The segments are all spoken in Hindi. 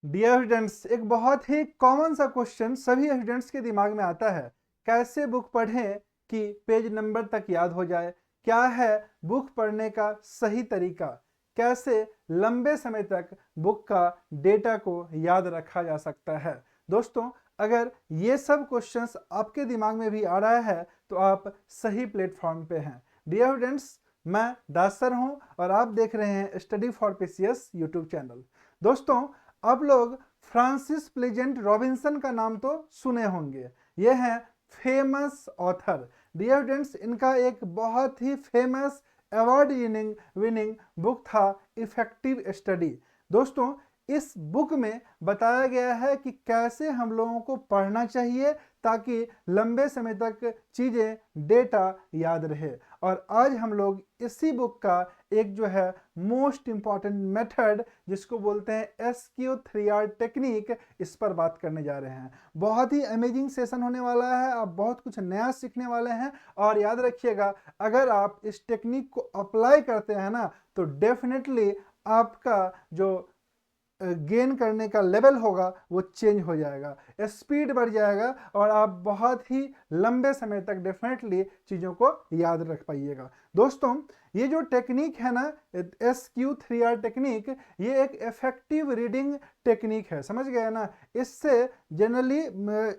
डियर स्टूडेंट्स, एक बहुत ही कॉमन सा क्वेश्चन सभी स्टूडेंट्स के दिमाग में आता है। कैसे बुक पढ़ें कि पेज नंबर तक याद हो जाए? क्या है बुक पढ़ने का सही तरीका? कैसे लंबे समय तक बुक का डेटा को याद रखा जा सकता है? दोस्तों, अगर ये सब क्वेश्चंस आपके दिमाग में भी आ रहा है तो आप सही प्लेटफॉर्म पे हैं। डियर स्टूडेंट्स, मैं दास सर हूँ और आप देख रहे हैं study for PCS YouTube channel. दोस्तों, आप लोग फ्रांसिस प्लेजेंट रॉबिन्सन का नाम तो सुने होंगे। ये हैं फेमस ऑथर। डियर स्टूडेंट्स, इनका एक बहुत ही फेमस अवार्ड विनिंग बुक था इफेक्टिव स्टडी। दोस्तों, इस बुक में बताया गया है कि कैसे हम लोगों को पढ़ना चाहिए ताकि लंबे समय तक चीज़ें डेटा याद रहे। और आज हम लोग इसी बुक का एक जो है मोस्ट इम्पॉर्टेंट मेथड जिसको बोलते हैं SQ3R टेक्निक, इस पर बात करने जा रहे हैं। बहुत ही अमेजिंग सेशन होने वाला है, आप बहुत कुछ नया सीखने वाले हैं। और याद रखिएगा, अगर आप इस टेक्निक को अप्लाई करते हैं ना तो डेफिनेटली आपका जो गेन करने का लेवल होगा वो चेंज हो जाएगा, स्पीड बढ़ जाएगा और आप बहुत ही लंबे समय तक डेफिनेटली चीज़ों को याद रख पाइएगा। दोस्तों, ये जो टेक्निक है ना, SQ3R टेक्निक, ये एक इफेक्टिव रीडिंग टेक्निक है। समझ गए ना? इससे जनरली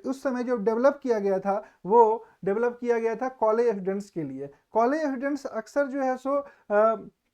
उस समय जो डेवलप किया गया था वो डेवलप किया गया था कॉलेज स्टूडेंट्स के लिए। कॉलेज स्टूडेंट्स अक्सर जो है सो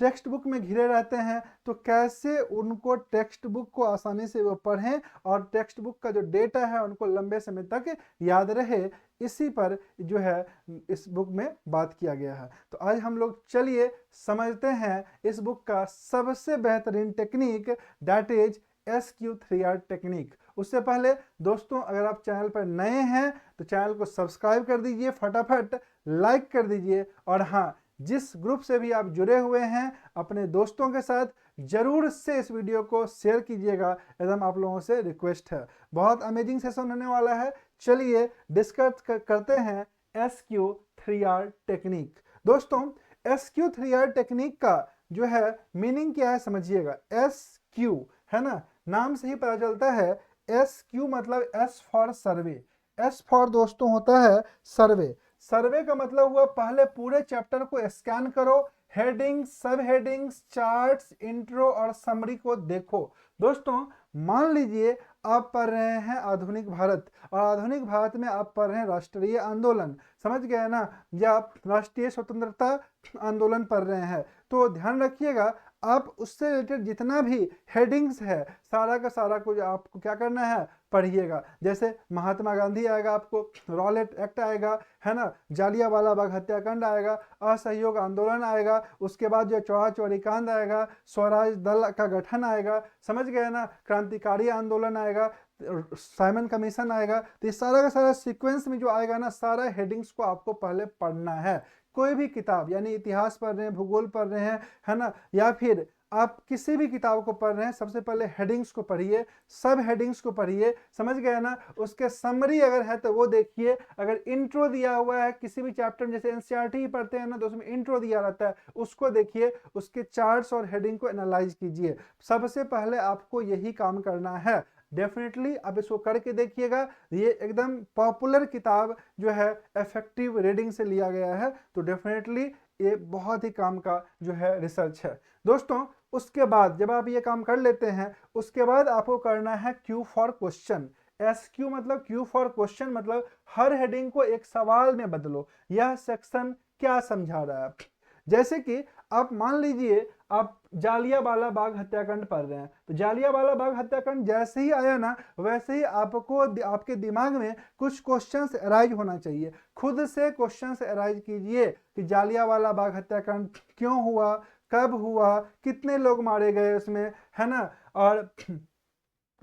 टेक्स्ट बुक में घिरे रहते हैं, तो कैसे उनको टेक्स्ट बुक को आसानी से वो पढ़ें और टेक्स्ट बुक का जो डेटा है उनको लंबे समय तक याद रहे, इसी पर जो है इस बुक में बात किया गया है। तो आज हम लोग चलिए समझते हैं इस बुक का सबसे बेहतरीन technique, that is SQ3R technique. उससे पहले दोस्तों, अगर आप चैनल पर नए हैं तो चैनल को सब्सक्राइब कर दीजिए, फटाफट लाइक कर दीजिए। और हाँ, जिस ग्रुप से भी आप जुड़े हुए हैं अपने दोस्तों के साथ जरूर से इस वीडियो को शेयर कीजिएगा, एकदम आप लोगों से रिक्वेस्ट है। बहुत अमेजिंग सेशन होने वाला है। चलिए डिस्कस करते हैं SQ3R टेक्निक। दोस्तों, SQ3R टेक्निक का जो है मीनिंग क्या है समझिएगा। SQ है ना, नाम से ही पता चलता है। SQ मतलब S for survey. S for दोस्तों होता है सर्वे। सर्वे का मतलब हुआ पहले पूरे चैप्टर को स्कैन करो, हेडिंग, सब हेडिंग्स, चार्ट्स, इंट्रो और समरी को देखो। दोस्तों, मान लीजिए आप पढ़ रहे हैं आधुनिक भारत और आधुनिक भारत में आप पढ़ रहे हैं राष्ट्रीय आंदोलन, समझ गए ना, या आप राष्ट्रीय स्वतंत्रता आंदोलन पढ़ रहे हैं, तो ध्यान रखिएगा आप उससे रिलेटेड जितना भी हेडिंग्स है सारा का सारा कुछ आपको क्या करना है, पढ़िएगा। जैसे महात्मा गांधी आएगा, आपको रॉलेट एक्ट आएगा, है ना, जालियांवाला बाग हत्याकांड आएगा, असहयोग आंदोलन आएगा, उसके बाद जो चौरा चौरी कांड आएगा, स्वराज दल का गठन आएगा, समझ गए ना, क्रांतिकारी आंदोलन आएगा, साइमन कमीशन आएगा। तो ये सारा का सारा सीक्वेंस में जो आएगा ना, सारा हेडिंग्स को आपको पहले पढ़ना है। कोई भी किताब, यानी इतिहास पढ़ रहे हैं, भूगोल पढ़ रहे हैं, है ना, या फिर आप किसी भी किताब को पढ़ रहे हैं, सबसे पहले हेडिंग्स को पढ़िए, सब हेडिंग्स को पढ़िए, समझ गए ना। उसके समरी अगर है तो वो देखिए। अगर इंट्रो दिया हुआ है किसी भी चैप्टर में, जैसे एनसीईआरटी पढ़ते हैं ना तो उसमें इंट्रो दिया रहता है, उसको देखिए, उसके चार्ट्स और हेडिंग को एनालाइज कीजिए। सबसे पहले आपको यही काम करना है। डेफिनेटली आप इसको करके देखिएगा। ये एकदम पॉपुलर किताब जो है इफेक्टिव रीडिंग से लिया गया है, तो डेफिनेटली ये बहुत ही काम का जो है रिसर्च है। दोस्तों, उसके बाद जब आप ये काम कर लेते हैं, उसके बाद आपको करना है Q फॉर क्वेश्चन। SQ मतलब Q फॉर क्वेश्चन, मतलब हर हेडिंग को एक सवाल में बदलो, यह सेक्शन क्या समझा रहा है। जैसे कि आप मान लीजिए आप जालियांवाला बाग हत्याकांड पढ़ रहे हैं, तो जालियांवाला बाग हत्याकांड जैसे ही आया ना, वैसे ही आपको आपके दिमाग में कुछ क्वेश्चंस अराइज होना चाहिए। खुद से क्वेश्चंस अराइज कीजिए कि जालियांवाला बाग हत्याकांड क्यों हुआ, कब हुआ, कितने लोग मारे गए उसमें, है ना, और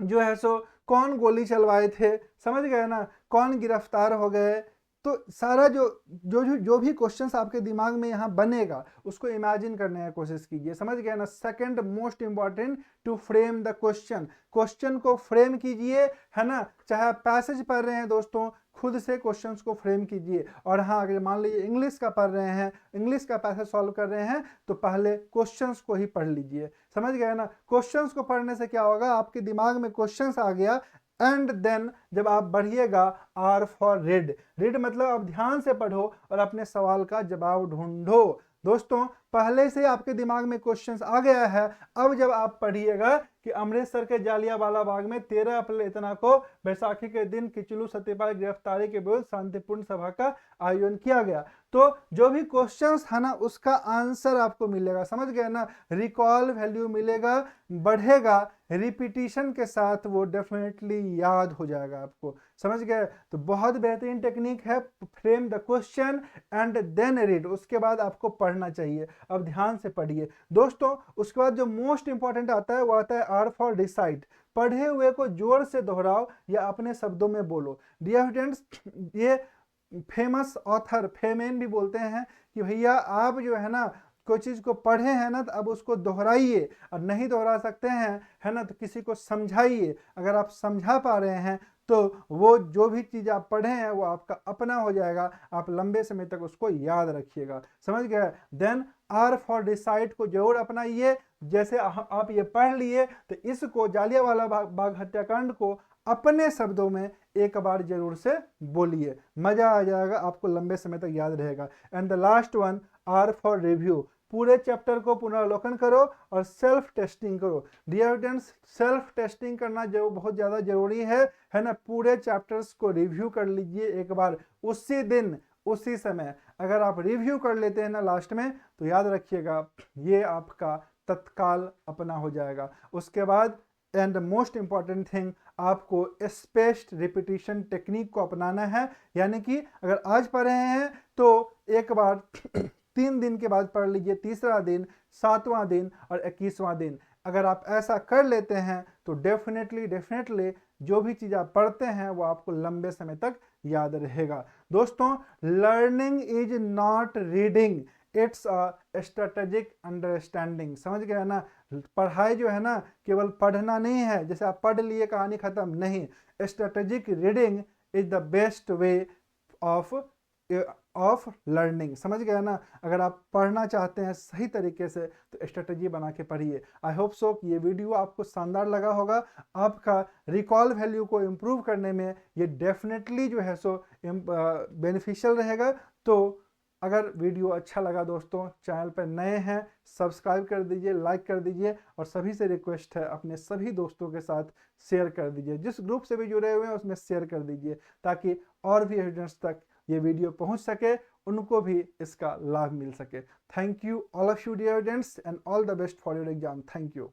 जो है सो कौन गोली चलवाए थे, समझ गए ना, कौन गिरफ्तार हो गए। तो सारा जो भी क्वेश्चंस आपके दिमाग में यहाँ बनेगा उसको इमेजिन करने की कोशिश कीजिए, समझ गए ना। Second most important, to frame the question. Question को फ्रेम कीजिए, है ना। चाहे आप पैसेज पढ़ रहे हैं दोस्तों, खुद से क्वेश्चंस को फ्रेम कीजिए। और हाँ, अगर मान लीजिए इंग्लिश का पढ़ रहे हैं, इंग्लिश का पैसेज सॉल्व कर रहे हैं, तो पहले क्वेश्चंस को ही पढ़ लीजिए। समझ गए ना? क्वेश्चंस को पढ़ने से क्या होगा, आपके दिमाग में क्वेश्चंस आ गया, एंड देन जब आप बढ़िएगा, आर फॉर रीड। रीड मतलब आप ध्यान से पढ़ो और अपने सवाल का जवाब ढूंढो। दोस्तों, पहले से आपके दिमाग में क्वेश्चंस आ गया है, अब जब आप पढ़िएगा कि अमृतसर के जालियांवाला बाग में 13 अप्रैल इतना को बैसाखी के दिन किचलू सत्यपाल गिरफ्तारी के विरुद्ध शांतिपूर्ण सभा का आयोजन किया गया, तो जो भी क्वेश्चंस है ना, उसका आंसर आपको मिलेगा। समझ गए ना? रिकॉल वैल्यू मिलेगा, बढ़ेगा, रिपीटिशन के साथ वो डेफिनेटली याद हो जाएगा आपको। समझ गए? तो बहुत बेहतरीन टेक्निक है, frame the question and then read. उसके बाद आपको पढ़ना चाहिए। अब ध्यान से पढ़िए दोस्तों। उसके बाद जो मोस्ट इंपॉर्टेंट आता है वो आता है आर फॉर डिसाइड। पढ़े हुए को जोर से दोहराओ या अपने शब्दों में बोलो। डियर स्टूडेंट्स, ये फेमस ऑथर फेमेन भी बोलते हैं कि भैया आप जो है ना, कोई चीज़ को पढ़े हैं ना, तो अब उसको दोहराइए, और नहीं दोहरा सकते हैं है ना, तो किसी को समझाइए। अगर आप समझा पा रहे हैं तो वो जो भी चीज़ आप पढ़े हैं वो आपका अपना हो जाएगा, आप लंबे समय तक उसको याद रखिएगा। समझ गए? देन आर फॉर डिसाइड को जरूर अपनाइए। जैसे आप ये पढ़ लिए, तो इसको जालियांवाला बाग हत्याकांड को अपने शब्दों में एक बार जरूर से बोलिए, मजा आ जाएगा, आपको लंबे समय तक याद रहेगा। And the last one, R for review. पूरे चैप्टर को पुनरावलोकन करो और सेल्फ टेस्टिंग करो। डियर स्टूडेंट्स, सेल्फ टेस्टिंग करना जो बहुत ज़्यादा जरूरी है ना। पूरे चैप्टर्स को रिव्यू कर लीजिए एक बार, उसी दिन उसी समय। अगर आप रिव्यू कर लेते हैं ना लास्ट में, तो याद रखिएगा ये आपका तत्काल अपना हो जाएगा। उसके बाद एंड मोस्ट इंपॉर्टेंट थिंग, आपको स्पेस्ड रिपीटिशन टेक्निक को अपनाना है। यानी कि अगर आज पढ़ रहे हैं तो एक बार 3 दिन के बाद पढ़ लीजिए, तीसरा दिन, 7वां दिन और 21वां दिन। अगर आप ऐसा कर लेते हैं तो डेफिनेटली जो भी चीज़ आप पढ़ते हैं वो आपको लंबे समय तक याद रहेगा। दोस्तों, learning is not reading, it's a strategic understanding. समझ गए ना? पढ़ाई जो है ना, केवल पढ़ना नहीं है, जैसे आप पढ़ लिए कहानी खत्म नहीं। Strategic reading is the best way of learning. समझ गए ना? अगर आप पढ़ना चाहते हैं सही तरीके से, तो स्ट्रेटजी बना के पढ़िए। आई होप सो कि ये वीडियो आपको शानदार लगा होगा। आपका रिकॉल वैल्यू को इम्प्रूव करने में ये डेफिनेटली जो है सो बेनिफिशियल रहेगा। तो अगर वीडियो अच्छा लगा दोस्तों, चैनल पर नए हैं, सब्सक्राइब कर दीजिए, लाइक कर दीजिए, और सभी से रिक्वेस्ट है अपने सभी दोस्तों के साथ शेयर कर दीजिए। जिस ग्रुप से भी जुड़े हुए हैं उसमें शेयर कर दीजिए, ताकि और भी स्टूडेंट्स तक ये वीडियो पहुंच सके, उनको भी इसका लाभ मिल सके। Thank you all of you dear students, and all the best for your exam. Thank you.